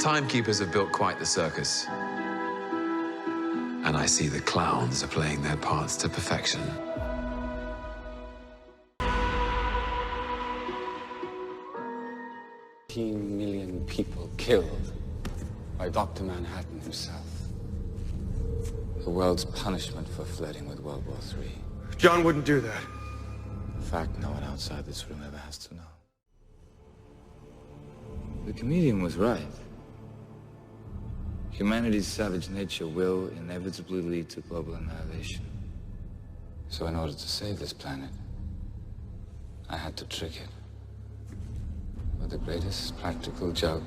timekeepers have built quite the circus. And I see the clowns are playing their parts to perfection. 15 million people killed by Dr. Manhattan himself. The world's punishment for flirting with World War III. John wouldn't do that. In fact, no one outside this room ever has to know. The comedian was right. Humanity's savage nature will inevitably lead to global annihilation. So in order to save this planet, I had to trick it with the greatest practical joke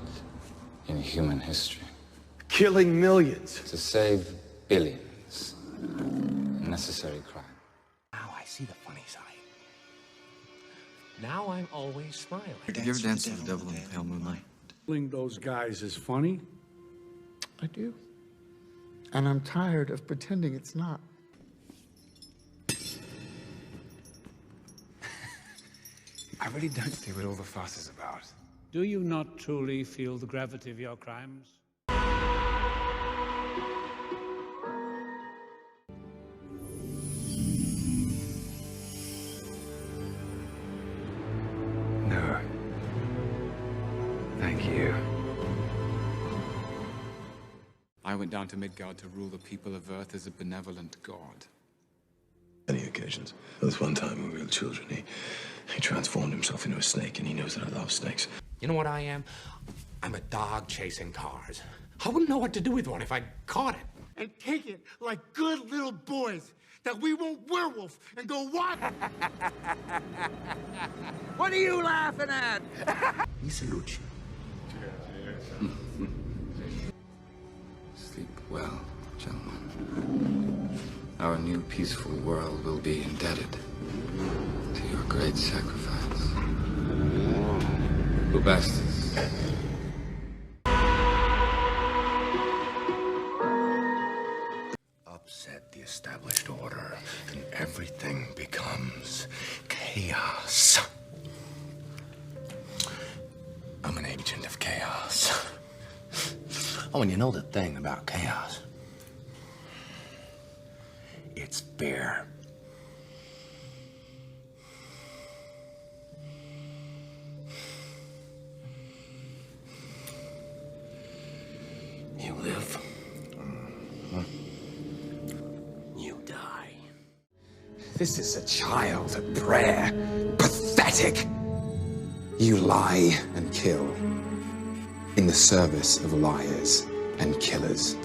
in human history. Killing millions. To save billions. A necessary crime. Now I see the funny side. Now I'm always smiling. Have you ever danced with the devil in the pale moonlight? Killing those guys is funny? I do. And I'm tired of pretending it's not. I really don't see what all the fuss is about. Do you not truly feel the gravity of your crimes? No. Thank you. I went down to Midgard to rule the people of Earth as a benevolent god. Many occasions. There was one time when we were children, he transformed himself into a snake, and he knows that I love snakes. You know what I am? I'm a dog chasing cars. I wouldn't know what to do with one if I caught it. And take it like good little boys that we won't werewolf and go what? What are you laughing at? We salute you. Sleep well, gentlemen. Our new peaceful world will be indebted to your great sacrifice. Bubastis. Upset the established order, and everything becomes chaos. I'm an agent of chaos. Oh, and you know the thing about chaos? It's fear. You live. You die. This is a child at prayer. Pathetic! You lie and kill in the service of liars and killers.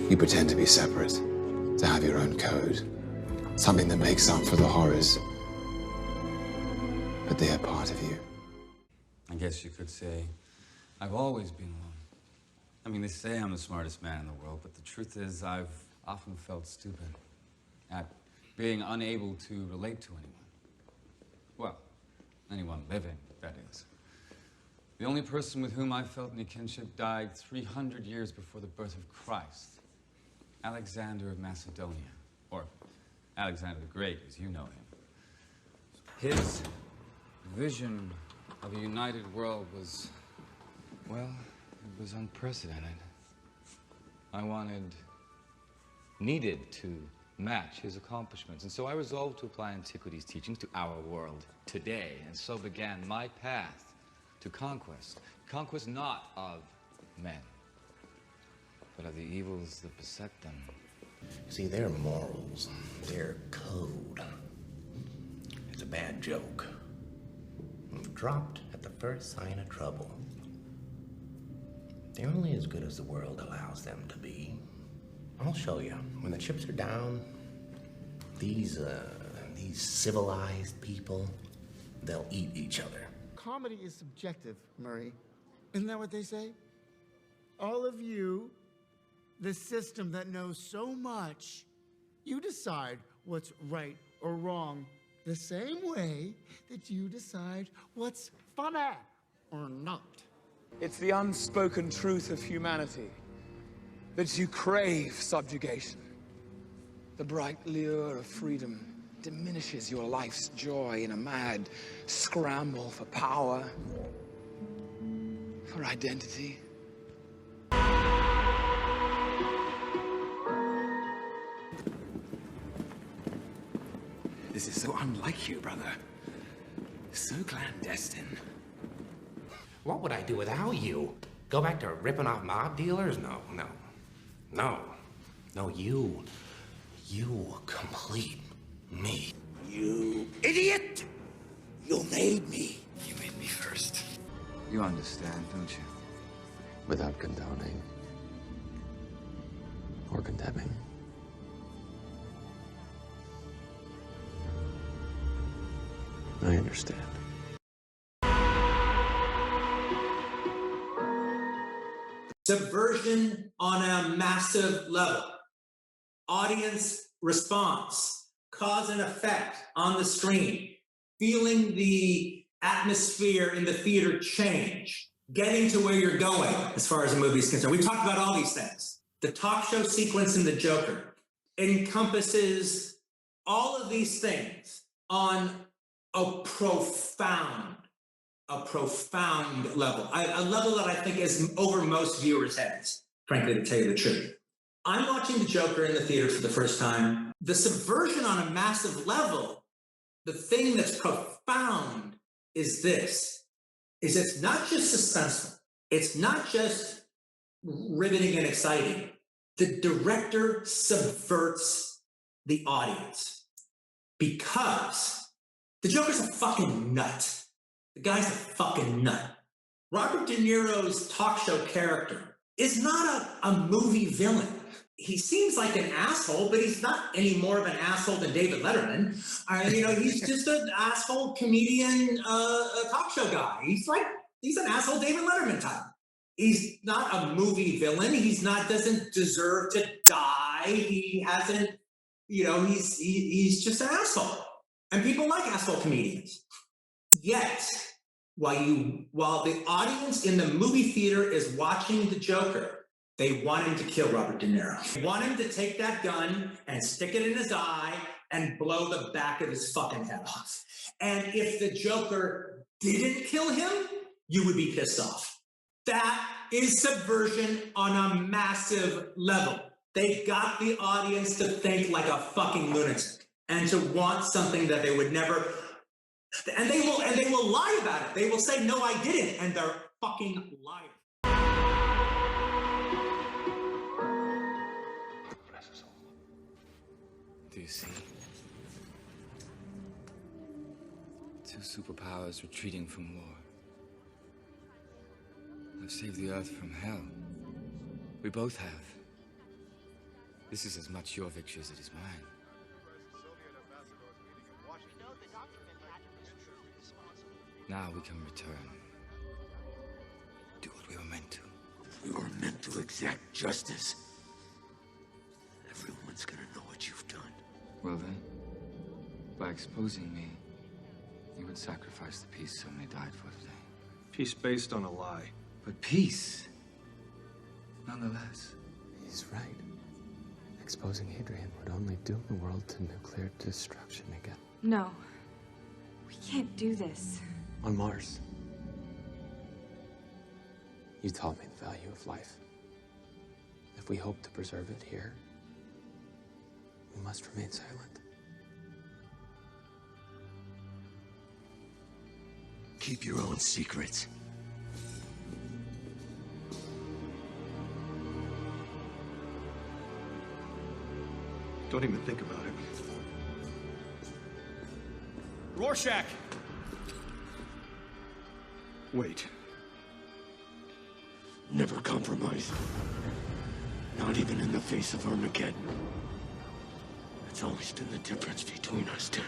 You pretend to be separate, to have your own code, something that makes up for the horrors. But they are part of you. I guess you could say I've always been one. I mean, they say I'm the smartest man in the world, but the truth is I've often felt stupid at being unable to relate to anyone. Well, anyone living, that is. The only person with whom I felt any kinship died 300 years before the birth of Christ. Alexander of Macedonia, or Alexander the Great, as you know him. His vision of a united world was, well, it was unprecedented. I needed to match his accomplishments, and so I resolved to apply antiquity's teachings to our world today, and so began my path to conquest. Conquest not of men, but of the evils that beset them. See, their morals, their code, it's a bad joke. Dropped at the first sign of trouble. They're only as good as the world allows them to be. I'll show you. When the chips are down, these civilized people, they'll eat each other. Comedy is subjective, Murray. Isn't that what they say? All of you, the system that knows so much, you decide what's right or wrong the same way that you decide what's funny or not. It's the unspoken truth of humanity that you crave subjugation. The bright lure of freedom diminishes your life's joy in a mad scramble for power. Her identity. This is so unlike you, brother. So clandestine. What would I do without you? Go back to ripping off mob dealers? No. No, you complete me. You idiot! You made me. You made me first. You understand, don't you? Without condoning or condemning. I understand. Subversion on a massive level. Audience response, cause and effect on the screen, feeling the atmosphere in the theater change, getting to where you're going as far as the movie is concerned. We talked about all these things. The talk show sequence in The Joker encompasses all of these things on a profound level. A level that I think is over most viewers' heads, frankly, to tell you the truth. I'm watching The Joker in the theater for the first time. The subversion on a massive level, the thing that's profound is this, is it's not just suspenseful. It's not just riveting and exciting. The director subverts the audience because the Joker's a fucking nut. The guy's a fucking nut. Robert De Niro's talk show character is not a movie villain. He seems like an asshole, but he's not any more of an asshole than David Letterman. He's just an asshole comedian, talk show guy. He's an asshole David Letterman type. He's not a movie villain. Doesn't deserve to die. He hasn't, he's just an asshole. And people like asshole comedians. Yet, while the audience in the movie theater is watching The Joker, they want him to kill Robert De Niro. They want him to take that gun and stick it in his eye and blow the back of his fucking head off. And if The Joker didn't kill him, you would be pissed off. That is subversion on a massive level. They got the audience to think like a fucking lunatic and to want something that they would never. And they will lie about it. They will say, no, I didn't. And they're fucking liars. Do you see? Two superpowers retreating from war. I've saved the Earth from hell. We both have. This is as much your victory as it is mine. Now we can return. Do what we were meant to. We were meant to exact justice. Everyone's gonna know what you've done. Well then, by exposing me, you would sacrifice the peace so many died for today. Peace based on a lie. But peace, nonetheless. He's right. Exposing Adrian would only doom the world to nuclear destruction again. No. We can't do this. On Mars, you taught me the value of life. If we hope to preserve it here, we must remain silent. Keep your own secrets. Don't even think about it. Rorschach! Wait. Never compromise. Not even in the face of Armageddon. It's always been the difference between us two.